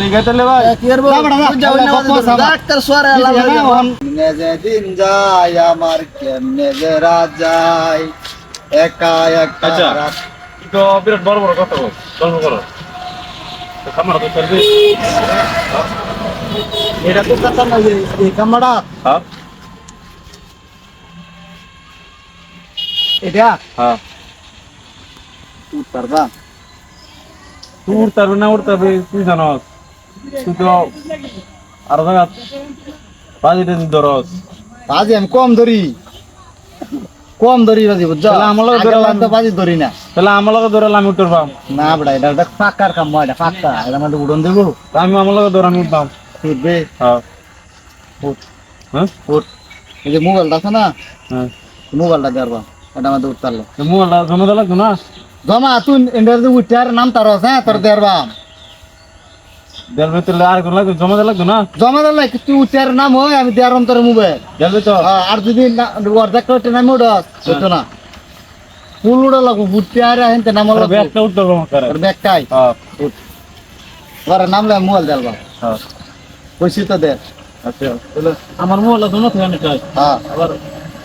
বাড়ি গেতলে ভাই কি করব ডাক্তার সোরে আল্লাহ কেমনে যে দিন যায় আমার কেমনে যে রাত যায় একা একা আচ্ছা। রাত। তো বিরাট বড় বড় কথা বল গল্প করো খামার তো করবি এটা তো কথা না যে এই কামড়া হ্যাঁ এটা হ্যাঁ পারবা তুই উঠতে পারবি না উঠতে পারবি তুই জানস তুই তো আরো জায়গা বাজিতে ধরস বাজি আমি কম ধরি বাজি বুঝছো তাহলে আমার লগে ধরে তো বাজি ধরি না তাহলে আমার লগে ধরে আমি উঠতে পারবাম না বড়া এটা ফাঁকার কাম এটা ফাঁকা এটা মানে উড়ন দেবো আমি আমার লগে ধরে আমি উঠবাম উঠবে হ্যাঁ উঠ হ্যাঁ উঠ এই যে মোবাইলটা আছে না হ্যাঁ মোবাইলটা দেওয়া এটা আমাদের উঠতে পারলো মোবাইলটা জমা দেওয়া লাগতো না জমা তুই ইন্টারভিউ উঠে আর নাম তার আছে তোর দেওয়া দেড় ভিতরে আর কোন লাগতো জমা দেওয়া লাগতো না জমা দিলে তুই উঠে আর নাম হয় আমি দেওয়ার অন্তরে মোবাইল দেড় ভিতর আর যদি অর্ধেক করতে নাম উঠস হতো না ফুল উড়া লাগবো উঠতে আর হেনতে নাম লাগবো ব্যাগটা উঠতে পারবো করে তোর ব্যাগটাই হ্যাঁ উঠ ওরা নামলে মোবাইল দেওয়া হ্যাঁ পয়সা তো দে আচ্ছা তাহলে আমার মোবাইলটা জমা থেকে আনতে চাই হ্যাঁ আবার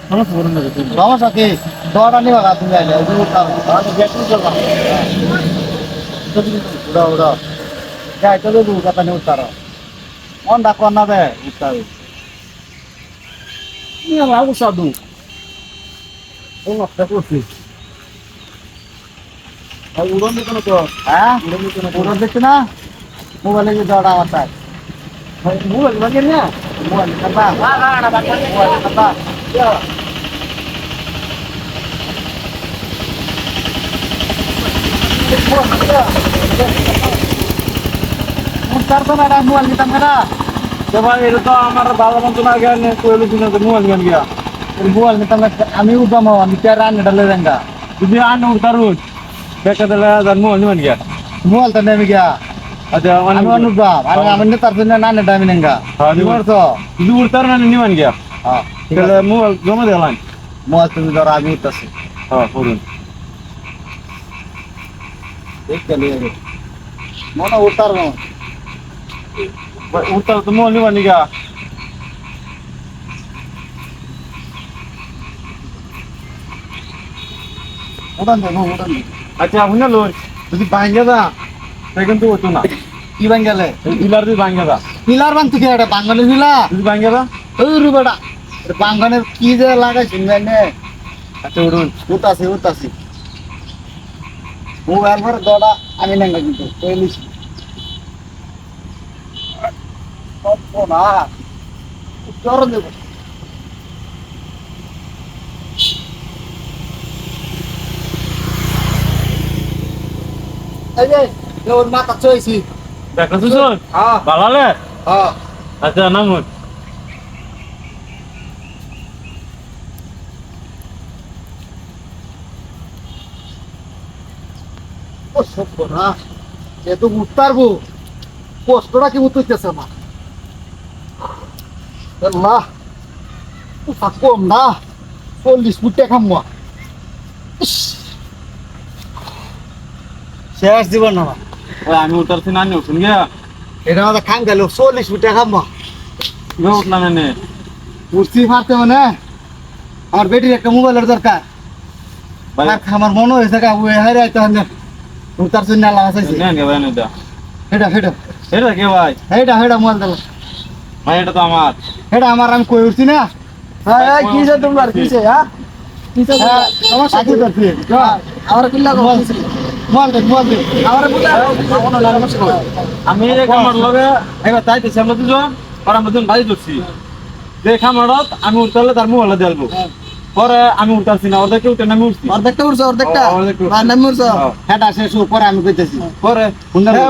সমস্যা করুন না তুমি সমস্যা কি তোরা নিবা গা তুমি যাইলে উড়া উড়া যাই তো দেবো কথা নিয়ে উত্তার মন ডাক না দে উত্তার লাগু সাধু ও একটা করছি আর উড়ন দিত না তো হ্যাঁ উড়া দেখছি না মোবাইলে যে দেওয়াটা আমার তাই মোবাইল লাগে না মোবাইল কাটা মোবাইল কাটা মোবাইল দিতাম না তো ভাই এটা তো আমার বাবা মতো না জ্ঞান কইলো কিনা তো মোবাইল জ্ঞান গিয়া মোবাইল নিতাম না আমি উঠাম আমি তার রান্না ডালে রেঙ্গা যদি আন উঠারুজ বেকা দিলে জান মোবাইল নিবেন গিয়া মোবাইল তো নেমে গিয়া আচ্ছা আমি অনুভব আমি আমি তার জন্য নান্না ডামি নেঙ্গা হ্যাঁ, নিবো। তো যদি উঠতার না নিবেন গিয়া হ্যাঁ ঠিক তাহলে আছে মোবাইল জমা দিলাম মোবাইল তুমি ধরো আমি উঠতেছি হ্যাঁ করুন দেখতে লিয়ে মনে উঠার উঠতার তো মোবাইল নিবেন গিয়া উঠান দেবো উঠান দেবো আচ্ছা শুনে লই যদি ভাঙ্গে দা সে কিন্তু হতো না কি বান গেলে পিলার যদি ভাঙ্গে দা পিলার বান তুই এটা বাঙ্গনের পিলার যদি ভাঙ্গে দা ওই রুবেটা বাঙ্গনের কি যে লাগাইছি নে আচ্ছা উঠুন উঠাছি মোবাইল ভরে দড়া আমি নেঙ্গা কিন্তু কইলিস না চরণ দেবো এই যে ওর মাথা চইছি দেখা শুন হ্যাঁ ভালো হ্যাঁ আচ্ছা নামুন ও সত্য না এ তো উঠতে পারবো কষ্টটা কি উঠতেছে না আল্লাহ উঠা কম না 40 ফুট টাকা খামো শেষ জীবন না ওই আমি উঠারছি না নিয়ে উঠুন গিয়া এটা আমাদের খান গেল 40 ফুট টাকা খামো ইয়ে উঠলাম এনে উঠছি পারতে মানে আমার বেটির একটা মোবাইলের দরকার ভাই আমার মনে হয়েছে কা ওই হারে আইতে হবে উঠার জন্য আল্লাহ আসাইছে নেন গে ভাই নেটা হেডা এটা কে ভাই হেডা মোবাইল দিল ভাই এটা তো আমার হেডা আমার আমি কই উঠছি না হ্যাঁ কি যে তোমার কিসে হ্যাঁ কিসে আমার সাথে ধরছি আমার কিল্লা মোবাইল দে আমার কিল্লা আমি এই খামার লগে একবার তাইতেছি আমরা দুজন আর আমরা দুজন বাড়ি ধরছি যে খামারত আমি উঠতে তার মোবাইল দেলবো পরে আমি উঠতেছি না ওদেরকে উঠে আমি উঠছি অর্ধেকটা উঠছো অর্ধেকটা অর্ধেকটা উঠছি। আর নামি উঠছো হেডা শেষ পরে আমি কইতেছি পরে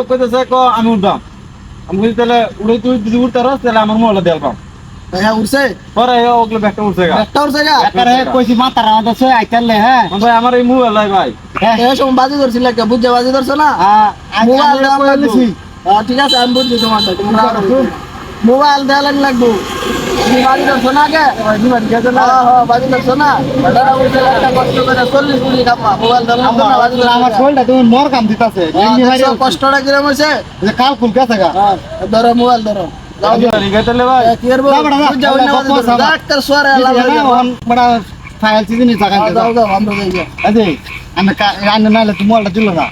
কইতেছে আমি উঠবাম আমি বুঝি তাহলে উড়ে তুই যদি উঠতে রাস তাহলে আমার মোবাইল দেলবাম হ্যাঁ উঠছে পরে ওগুলো ব্যাগটা উঠছে গা একটা উঠছে গা একারে কইছি মাথা রাউন্ড আছে আইতালে হ্যাঁ ভাই আমার এই মোবাইল নাই ভাই এই সময় বাজি ধরছিল একটা বুঝে বাজি ধরছো না আমি মোবাইল কইছি ঠিক আছে আমি বুঝছি তোমার মোবাইল দেওয়া লাগবো তুমি বাড়ি লাগছো না আগে বাড়ি লাগছো না দাদা বলছে একটা কষ্ট করে 40 কোটি কামা মোবাইল দেওয়া আমার শরীরটা তুমি মর কাম দিতাছে কষ্টটা কিরম হয়েছে যে কাল ফুল গেছে গা ধরো মোবাইল ধরো রিগাইতে ভাই কি করবো ডাক্তার সোয়ারে ফাইল চিনি জায়গা দাও দাও আমরা যাই আরে আমি নাইলে তুমি মোবাইলটা দিল না